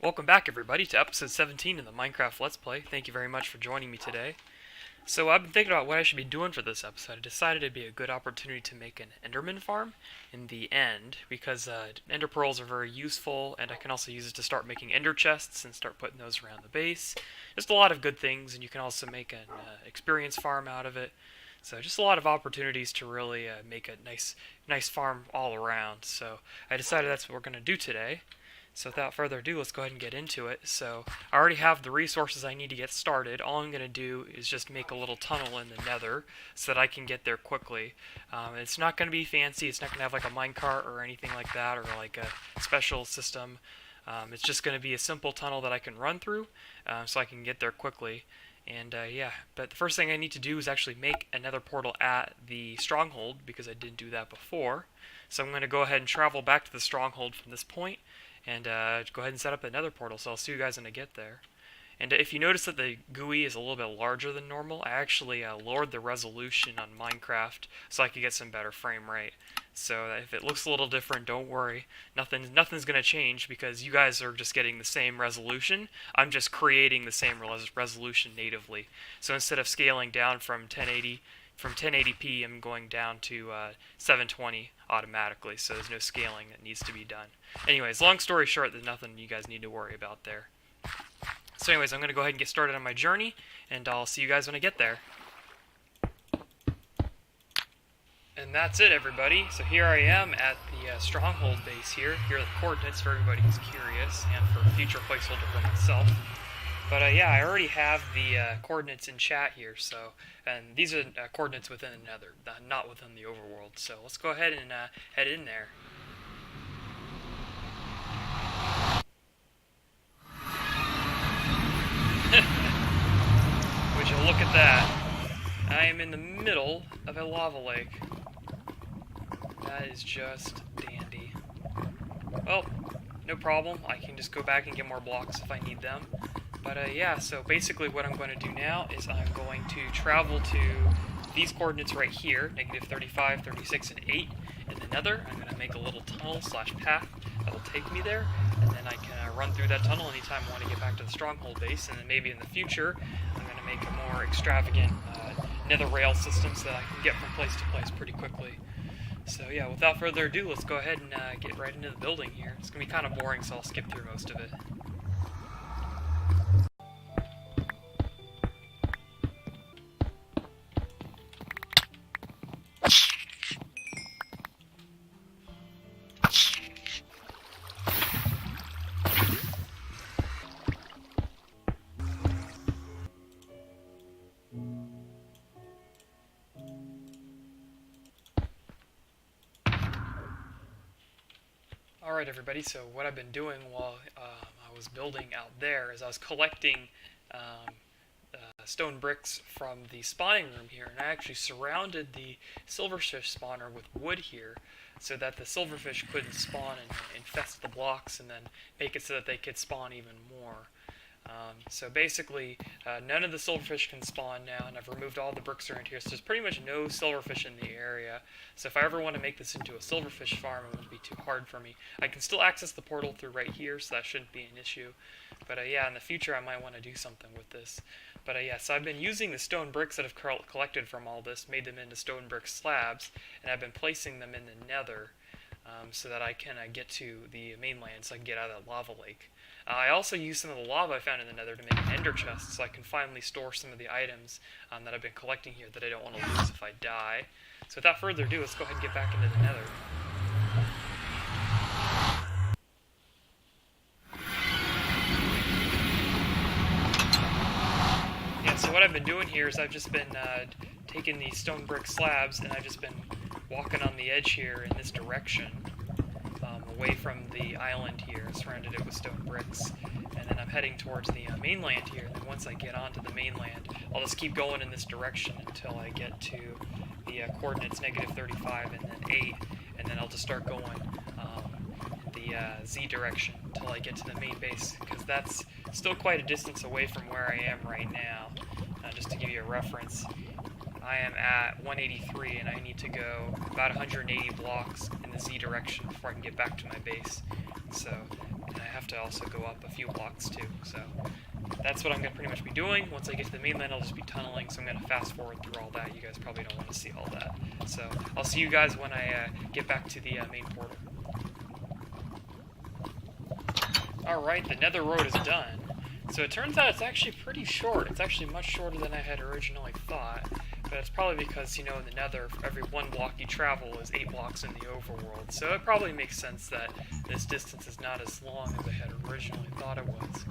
Welcome back everybody to episode 17 of the Minecraft Let's Play. Thank you very much for joining me today. So I've been thinking about what I should be doing for this episode. I decided it'd be a good opportunity to make an Enderman farm in the end, because Ender Pearls are very useful, and I can also use it to start making Ender chests and start putting those around the base. Just a lot of good things, and you can also make an experience farm out of it. So just a lot of opportunities to really make a nice farm all around. So I decided that's what we're going to do today. So without further ado, let's go ahead and get into it. So I already have the resources I need to get started. All I'm going to do is just make a little tunnel in the nether so that I can get there quickly. It's not going to be fancy. It's not going to have like a minecart or anything like that, or like a special system. It's just going to be a simple tunnel that I can run through so I can get there quickly. And yeah, but the first thing I need to do is actually make another portal at the stronghold, because I didn't do that before. So I'm going to go ahead and travel back to the stronghold from this point, and go ahead and set up another portal. So I'll see you guys when I get there. And if you notice that the GUI is a little bit larger than normal, I actually lowered the resolution on Minecraft so I could get some better frame rate. So if it looks a little different, don't worry. Nothing's going to change, because you guys are just getting the same resolution. I'm just creating the same resolution natively. So instead of scaling down from 1080p, I'm going down to 720 automatically, so there's no scaling that needs to be done. Anyways, long story short, there's nothing you guys need to worry about there. So anyways, I'm going to go ahead and get started on my journey, and I'll see you guys when I get there. And that's it, everybody. So here I am at the stronghold base here. Here are the coordinates for everybody who's curious, and for a future placeholder for myself. But yeah, I already have the coordinates in chat here, so, and these are coordinates within the nether, not within the overworld. So let's go ahead and head in there. Would you look at that? I am in the middle of a lava lake. That is just dandy. Well, no problem. I can just go back and get more blocks if I need them. But yeah, so basically what I'm going to do now is I'm going to travel to these coordinates right here, -35, 36, and 8 in the nether. I'm going to make a little tunnel / path that'll take me there, and then I can run through that tunnel anytime I want to get back to the stronghold base. And then maybe in the future, I'm going to make a more extravagant nether rail system so that I can get from place to place pretty quickly. So yeah, without further ado, let's go ahead and get right into the building here. It's going to be kind of boring, so I'll skip through most of it. Alright everybody, so what I've been doing while I was building out there is I was collecting stone bricks from the spawning room here, and I actually surrounded the silverfish spawner with wood here so that the silverfish couldn't spawn and infest the blocks, and then make it so that they could spawn even more. So basically, none of the silverfish can spawn now, and I've removed all the bricks around here, so there's pretty much no silverfish in the area. So if I ever want to make this into a silverfish farm, it wouldn't be too hard for me. I can still access the portal through right here, so that shouldn't be an issue. But yeah, in the future I might want to do something with this. But yeah, so I've been using the stone bricks that I've collected from all this, made them into stone brick slabs, and I've been placing them in the nether so that I can get to the mainland, so I can get out of that lava lake. I also used some of the lava I found in the nether to make an ender chest, so I can finally store some of the items that I've been collecting here that I don't want to lose if I die. So without further ado, let's go ahead and get back into the nether. Yeah, so what I've been doing here is I've just been taking these stone brick slabs, and I've just been walking on the edge here in this direction. Away from the island here, surrounded it with stone bricks, and then I'm heading towards the mainland here. And then once I get onto the mainland, I'll just keep going in this direction until I get to the coordinates -35 and then 8, and then I'll just start going the Z direction until I get to the main base, because that's still quite a distance away from where I am right now. Just to give you a reference, I am at 183, and I need to go about 180 blocks in the Z direction before I can get back to my base. So, and I have to also go up a few blocks too. So, that's what I'm going to pretty much be doing. Once I get to the mainland, I'll just be tunneling, so I'm going to fast forward through all that. You guys probably don't want to see all that. So, I'll see you guys when I get back to the main portal. Alright, the nether road is done. So it turns out it's actually pretty short. It's actually much shorter than I had originally thought. But it's probably because, you know, in the nether, for every 1 block you travel is 8 blocks in the overworld. So it probably makes sense that this distance is not as long as I had originally thought it was.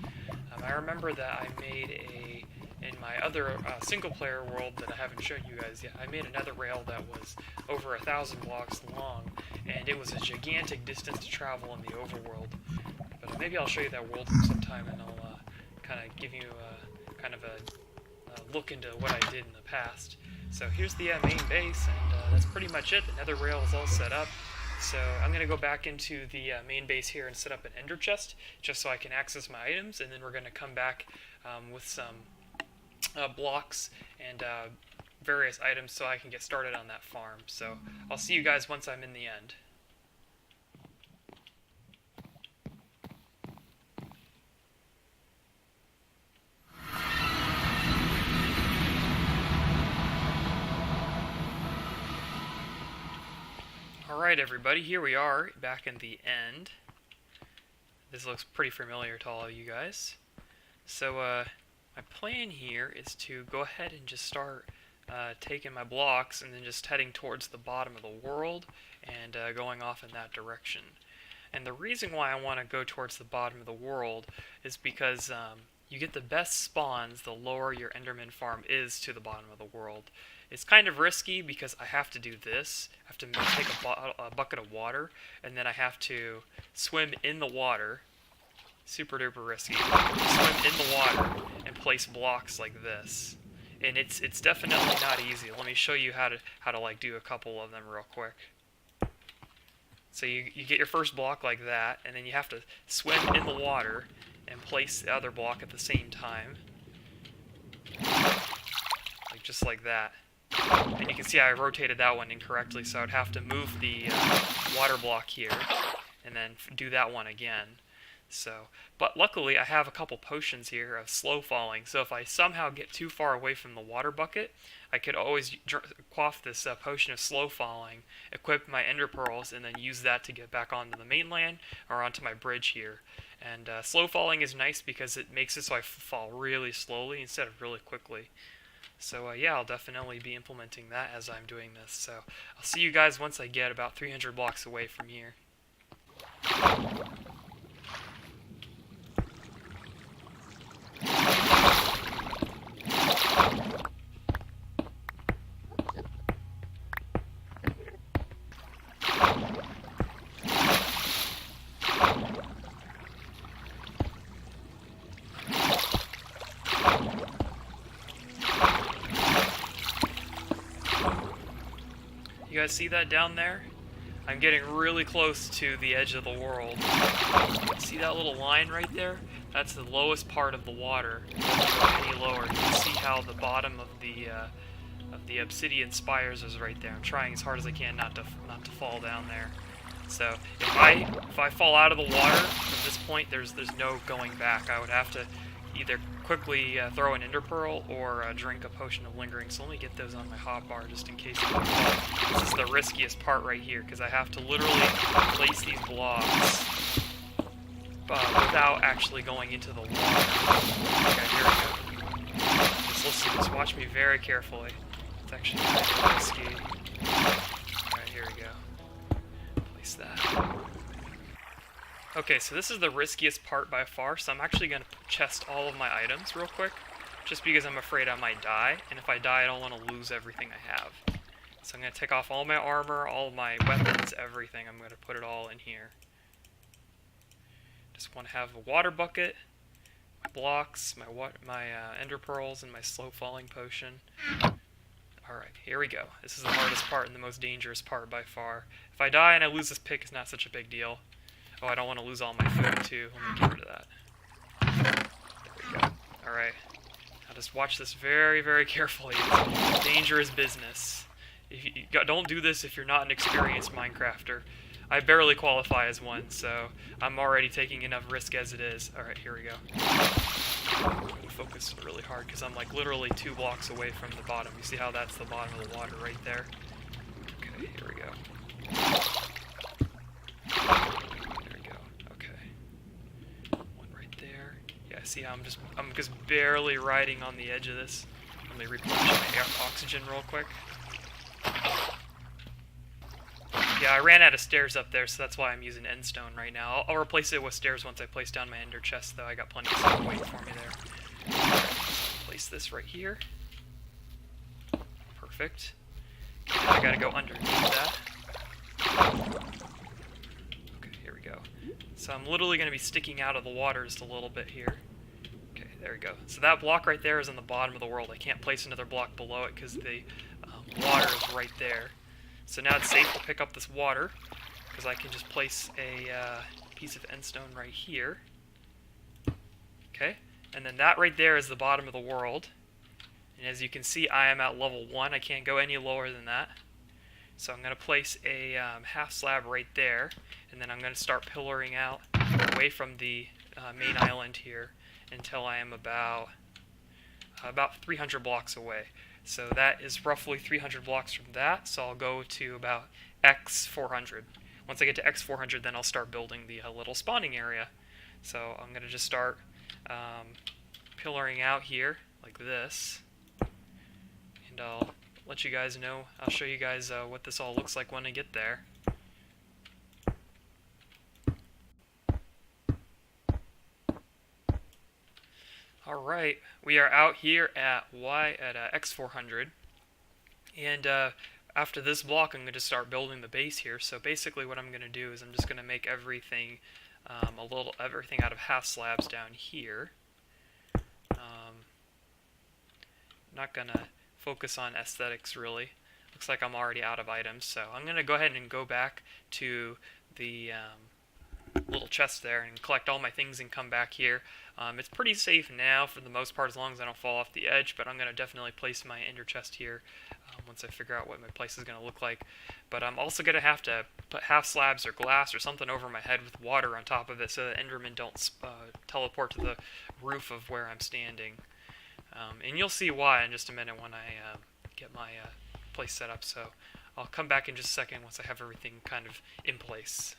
I remember that I made in my other single-player world that I haven't shown you guys yet, I made another rail that was over 1,000 blocks long, and it was a gigantic distance to travel in the overworld. But maybe I'll show you that world sometime, and I'll kind of give you kind of a look into what I did in the past. So here's the main base, and that's pretty much it. The nether rail is all set up. So I'm going to go back into the main base here and set up an ender chest, just so I can access my items, and then we're going to come back with some blocks and various items so I can get started on that farm. So I'll see you guys once I'm in the end. Alright everybody, here we are, back in the end. This looks pretty familiar to all of you guys. So, my plan here is to go ahead and just start taking my blocks and then just heading towards the bottom of the world and going off in that direction. And the reason why I want to go towards the bottom of the world is because you get the best spawns the lower your Enderman farm is to the bottom of the world. It's kind of risky because I have to do this. I have to take a bucket of water, and then I have to swim in the water. Super duper risky. Swim in the water and place blocks like this. And it's definitely not easy. Let me show you how to like do a couple of them real quick. So you get your first block like that, and then you have to swim in the water and place the other block at the same time. Like just like that. And you can see I rotated that one incorrectly, so I'd have to move the water block here and then do that one again. So, but luckily I have a couple potions here of slow falling, so if I somehow get too far away from the water bucket, I could always quaff this potion of slow falling, equip my ender pearls, and then use that to get back onto the mainland or onto my bridge here. And slow falling is nice because it makes it so I fall really slowly instead of really quickly. So yeah, I'll definitely be implementing that as I'm doing this. So I'll see you guys once I get about 300 blocks away from here. You guys see that down there? I'm getting really close to the edge of the world. See that little line right there? That's the lowest part of the water. If you go any lower, you can see how the bottom of the obsidian spires is right there. I'm trying as hard as I can not to fall down there. So if I fall out of the water from this point, there's no going back. I would have to either quickly throw an ender pearl or drink a potion of lingering. So let me get those on my hotbar just in case I fall. This is the riskiest part right here because I have to literally place these blocks without actually going into the water. Okay, here we go. Just listen, just watch me very carefully. It's actually kind of risky. Alright, here we go. Place that. Okay, so this is the riskiest part by far, so I'm actually going to chest all of my items real quick, just because I'm afraid I might die, and if I die I don't want to lose everything I have. So I'm going to take off all my armor, all of my weapons, everything. I'm going to put it all in here. Just want to have a water bucket, my blocks, my ender pearls, and my slow falling potion. Alright, here we go. This is the hardest part and the most dangerous part by far. If I die and I lose this pick, it's not such a big deal. Oh, I don't want to lose all my food too. Let me get rid of that. There we go. Alright. Now Just watch this very, very carefully. It's dangerous business. Don't do this if you're not an experienced Minecrafter. I barely qualify as one, so I'm already taking enough risk as it is. Alright, here we go. I'm going to focus really hard because I'm like literally 2 blocks away from the bottom. You see how that's the bottom of the water right there? Okay, here we go. There we go. Okay. One right there. Yeah, see how I'm just barely riding on the edge of this. Let me replenish my oxygen real quick. Yeah, I ran out of stairs up there, so that's why I'm using endstone right now. I'll replace it with stairs once I place down my ender chest, though. I got plenty of stuff waiting for me there. Place this right here. Perfect. Now I gotta go underneath that. Okay, here we go. So I'm literally gonna be sticking out of the water just a little bit here. Okay, there we go. So that block right there is on the bottom of the world. I can't place another block below it because the water is right there. So now it's safe to pick up this water, because I can just place a piece of endstone right here. Okay, and then that right there is the bottom of the world. And as you can see, I am at level 1. I can't go any lower than that. So I'm going to place a half slab right there, and then I'm going to start pillaring out away from the main island here until I am about 300 blocks away. So that is roughly 300 blocks from that, so I'll go to about X400. Once I get to X400, then I'll start building the little spawning area. So I'm going to just start pillaring out here, like this. And I'll let you guys know, I'll show you guys what this all looks like when I get there. Alright, we are out here at X400, and after this block I'm going to start building the base here. So basically what I'm going to do is I'm just going to make everything everything out of half slabs down here. Not going to focus on aesthetics really. Looks like I'm already out of items, so I'm going to go ahead and go back to the little chest there and collect all my things and come back here. It's pretty safe now for the most part as long as I don't fall off the edge, but I'm going to definitely place my ender chest here once I figure out what my place is going to look like. But I'm also going to have to put half slabs or glass or something over my head with water on top of it so that Endermen don't teleport to the roof of where I'm standing. And you'll see why in just a minute when I get my place set up. So I'll come back in just a second once I have everything kind of in place.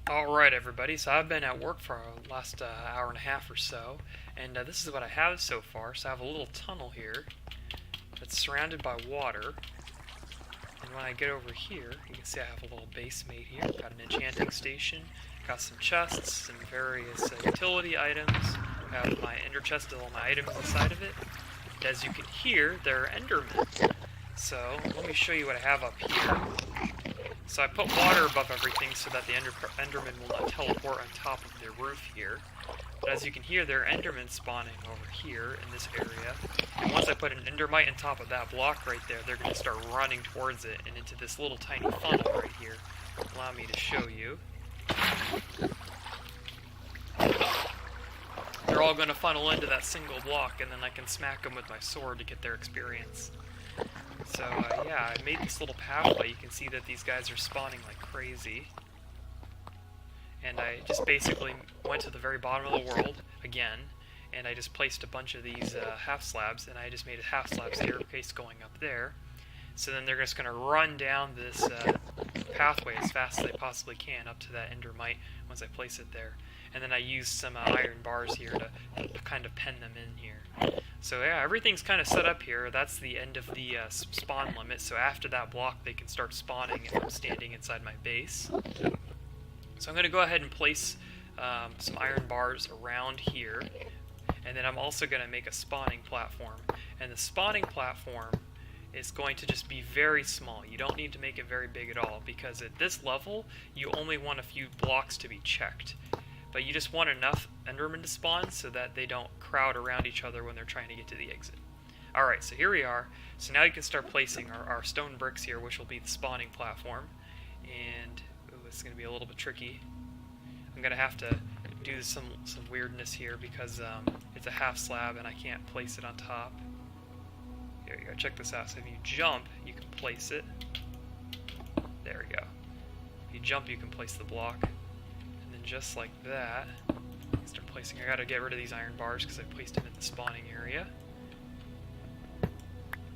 Alright everybody, so I've been at work for the last hour and a half or so, and this is what I have so far. So I have a little tunnel here that's surrounded by water, and when I get over here, you can see I have a little base made here. Got an enchanting station, got some chests, some various utility items. I have my ender chest with all my items inside of it. And as you can hear, there are Endermen. So let me show you what I have up here. So I put water above everything so that the Enderman will not teleport on top of the roof here. But as you can hear, there are Endermen spawning over here in this area. And once I put an Endermite on top of that block right there, they're going to start running towards it and into this little tiny funnel right here. Allow me to show you. They're all going to funnel into that single block, and then I can smack them with my sword to get their experience. So, yeah, I made this little pathway. You can see that these guys are spawning like crazy. And I just basically went to the very bottom of the world, again, and I just placed a bunch of these half slabs, and I just made a half slab staircase going up there. So then they're just going to run down this pathway as fast as they possibly can up to that Endermite once I place it there. And then I used some iron bars here to kind of pen them in here. So yeah, everything's kind of set up here. That's the end of the spawn limit, so after that block they can start spawning if I'm standing inside my base. So I'm going to go ahead and place some iron bars around here, and then I'm also going to make a spawning platform. And the spawning platform is going to just be very small. You don't need to make it very big at all, because at this level you only want a few blocks to be checked. But you just want enough Endermen to spawn so that they don't crowd around each other when they're trying to get to the exit. Alright, so here we are. So now you can start placing our stone bricks here, which will be the spawning platform. And ooh, it's going to be a little bit tricky. I'm going to have to do some weirdness here because it's a half slab and I can't place it on top. Here you go, check this out. So if you jump, you can place it. There we go. If you jump, you can place the block. And then just like that, start placing. I gotta get rid of these iron bars because I placed them in the spawning area.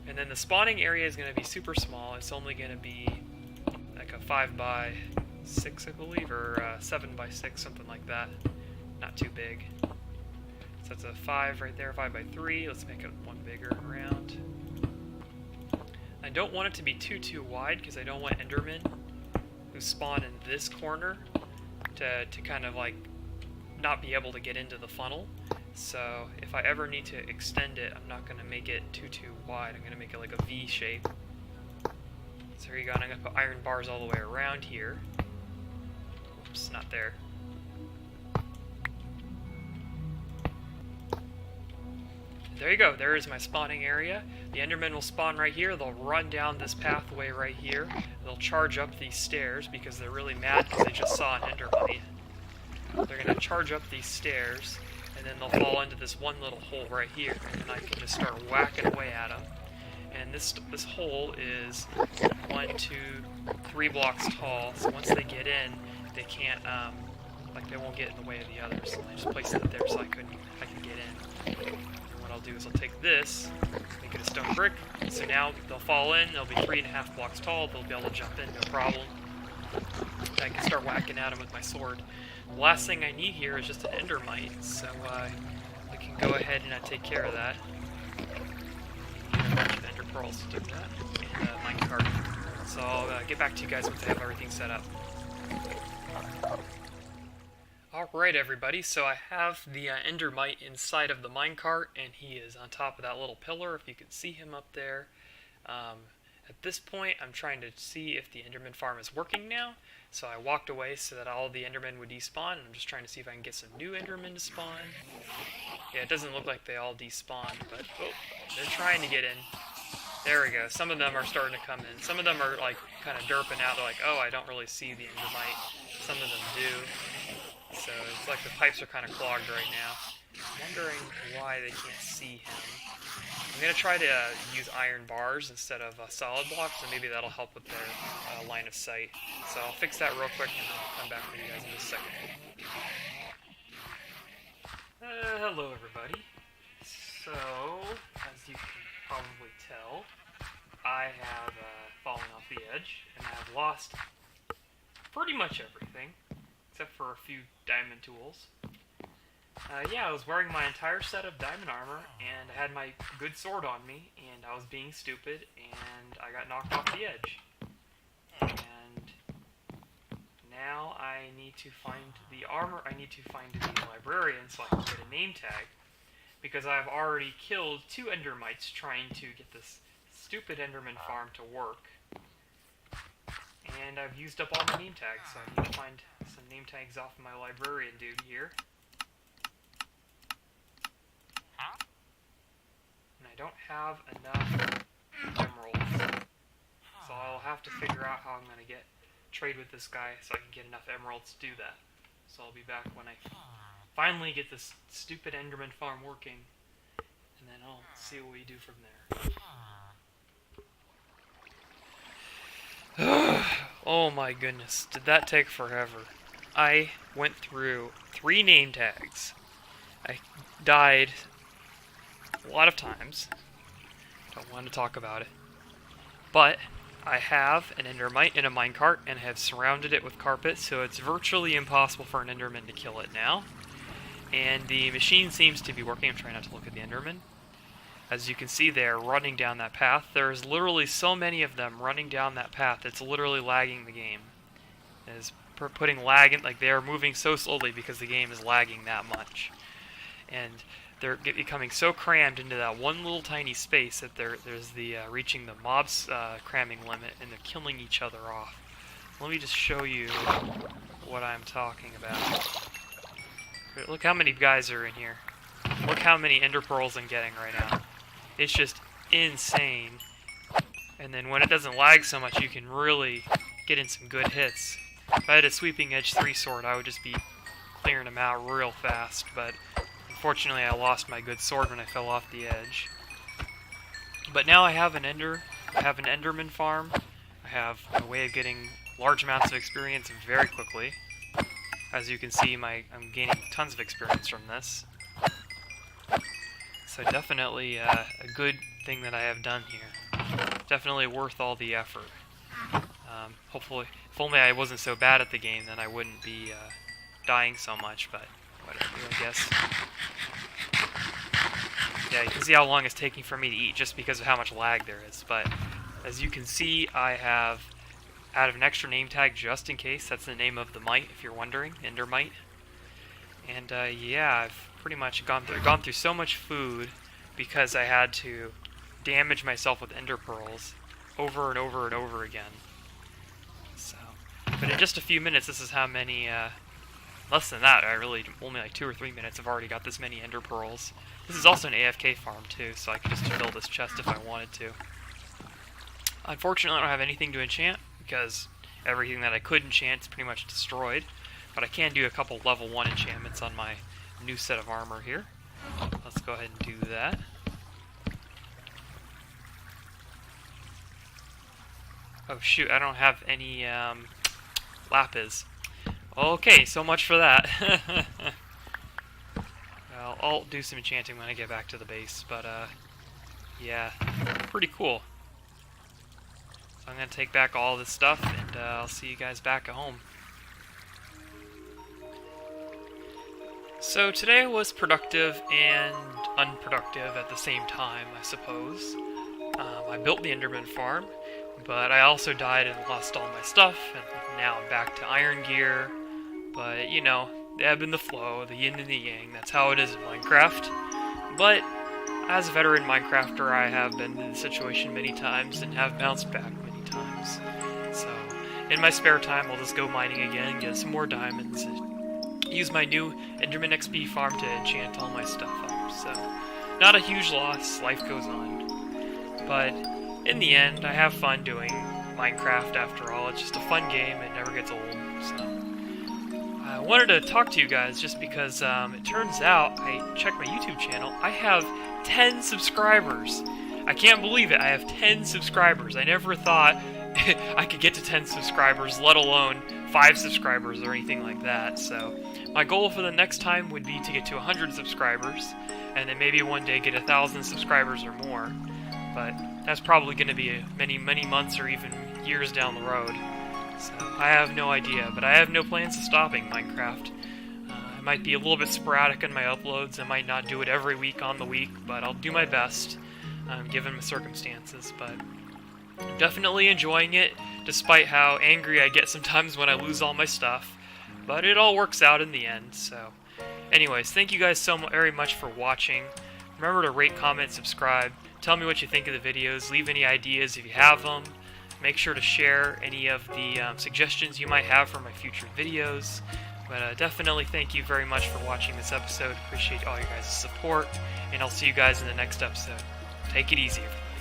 And then the spawning area is going to be super small. It's only going to be like a 5x6, I believe, or 7x6, something like that. Not too big. So that's a 5 right there, 5x3. Let's make it one bigger around. I don't want it to be too wide because I don't want Endermen who spawn in this corner to kind of like not be able to get into the funnel. So if I ever need to extend it, I'm not going to make it too wide. I'm going to make it like a V shape. So here you go, and I'm going to put iron bars all the way around here. Oops, not there. There you go, there is my spawning area. The Endermen will spawn right here. They'll run down this pathway right here. They'll charge up these stairs because they're really mad because they just saw an Endermite. They're going to charge up these stairs, and then they'll fall into this one little hole right here, and I can just start whacking away at them. And this hole is 1, 2, 3 blocks tall, so once they get in, they can't, like they won't get in the way of the others. So I just placed it there so I can get in. And what I'll do is I'll take this, make it a stone brick, so now they'll fall in, they'll be 3.5 blocks tall, they'll be able to jump in, no problem. I can start whacking at them with my sword. The last thing I need here is just an endermite, so I can go ahead and take care of that. Need a bunch of ender pearls to do that, and a minecart. So I'll get back to you guys once I have everything set up. Alright everybody, so I have the endermite inside of the minecart, and he is on top of that little pillar, if you can see him up there. At this point, I'm trying to see if the Enderman farm is working now. So I walked away so that all the Endermen would despawn, and I'm just trying to see if I can get some new Endermen to spawn. Yeah, it doesn't look like they all despawned, but oh, they're trying to get in. There we go. Some of them are starting to come in. Some of them are like kind of derping out. They're like, oh, I don't really see the Endermite. Some of them do. So it's like the pipes are kind of clogged right now. I'm wondering why they can't see him. I'm going to try to use iron bars instead of solid blocks, and maybe that'll help with their line of sight. So I'll fix that real quick, and I'll come back with you guys in just a second. Hello everybody. So, as you can probably tell, I have fallen off the edge, and I've lost pretty much everything, except for a few diamond tools. Yeah, I was wearing my entire set of diamond armor, and I had my good sword on me, and I was being stupid, and I got knocked off the edge. And now I need to find the armor, I need to find the librarian so I can get a name tag, because I've already killed 2 endermites trying to get this stupid enderman farm to work. And I've used up all my name tags, so I need to find some name tags off of my librarian dude here. And I don't have enough emeralds, so I'll have to figure out how I'm going to trade with this guy so I can get enough emeralds to do that. So I'll be back when I finally get this stupid enderman farm working, and then I'll see what we do from there. Oh my goodness, did that take forever. I went through 3 name tags. I died a lot of times. Don't want to talk about it. But I have an endermite in a minecart, and I have surrounded it with carpet, so it's virtually impossible for an enderman to kill it now. And the machine seems to be working. I'm trying not to look at the enderman. As you can see, they're running down that path. There's literally so many of them running down that path, it's literally lagging the game. It's putting lag in, like they're moving so slowly because the game is lagging that much. And they're becoming so crammed into that one little tiny space that there's the reaching the mob's cramming limit, and they're killing each other off. Let me just show you what I'm talking about. Look how many guys are in here. Look how many ender pearls I'm getting right now. It's just insane. And then when it doesn't lag so much, you can really get in some good hits. If I had a sweeping edge 3 sword, I would just be clearing them out real fast, but unfortunately I lost my good sword when I fell off the edge. But now I have an Enderman farm. I have a way of getting large amounts of experience very quickly. As you can see, I'm gaining tons of experience from this. So definitely a good thing that I have done here. Definitely worth all the effort. Hopefully, if only I wasn't so bad at the game, then I wouldn't be dying so much, but whatever, I guess. Yeah, you can see how long it's taking for me to eat just because of how much lag there is, but as you can see, I have added an extra name tag just in case. That's the name of the mite, if you're wondering, Endermite. And yeah, I've pretty much gone through so much food because I had to damage myself with ender pearls over and over and over again. So, but in just a few minutes, this is how many, less than that, only like 2 or 3 minutes, I've already got this many ender pearls. This is also an AFK farm too, so I could just fill this chest if I wanted to. Unfortunately, I don't have anything to enchant because everything that I could enchant is pretty much destroyed. But I can do a couple level 1 enchantments on my new set of armor here. Let's go ahead and do that. Oh shoot, I don't have any lapis. Okay, so much for that. Well, I'll do some enchanting when I get back to the base, but yeah, pretty cool. So I'm going to take back all this stuff, and I'll see you guys back at home. So today was productive and unproductive at the same time, I suppose. I built the Enderman farm, but I also died and lost all my stuff, and now I'm back to iron gear. But, you know, the ebb and the flow, the yin and the yang, that's how it is in Minecraft. But as a veteran Minecrafter, I have been in the situation many times and have bounced back many times. So, in my spare time, I'll just go mining again, get some more diamonds, and use my new Enderman XP farm to enchant all my stuff up. So, not a huge loss, life goes on. But in the end, I have fun doing Minecraft after all. It's just a fun game, it never gets old. So, I wanted to talk to you guys just because it turns out, I checked my YouTube channel, I have 10 subscribers. I can't believe it, I have 10 subscribers. I never thought I could get to 10 subscribers, let alone 5 subscribers or anything like that. So my goal for the next time would be to get to 100 subscribers, and then maybe one day get 1,000 subscribers or more. But that's probably going to be many, many months or even years down the road. So I have no idea, but I have no plans of stopping Minecraft. I might be a little bit sporadic in my uploads. I might not do it every week on the week, but I'll do my best, given the circumstances. But I'm definitely enjoying it, despite how angry I get sometimes when I lose all my stuff. But it all works out in the end, so... Anyways, thank you guys so very much for watching. Remember to rate, comment, subscribe. Tell me what you think of the videos. Leave any ideas if you have them. Make sure to share any of the suggestions you might have for my future videos. But definitely thank you very much for watching this episode. Appreciate all your guys' support. And I'll see you guys in the next episode. Take it easy, everybody.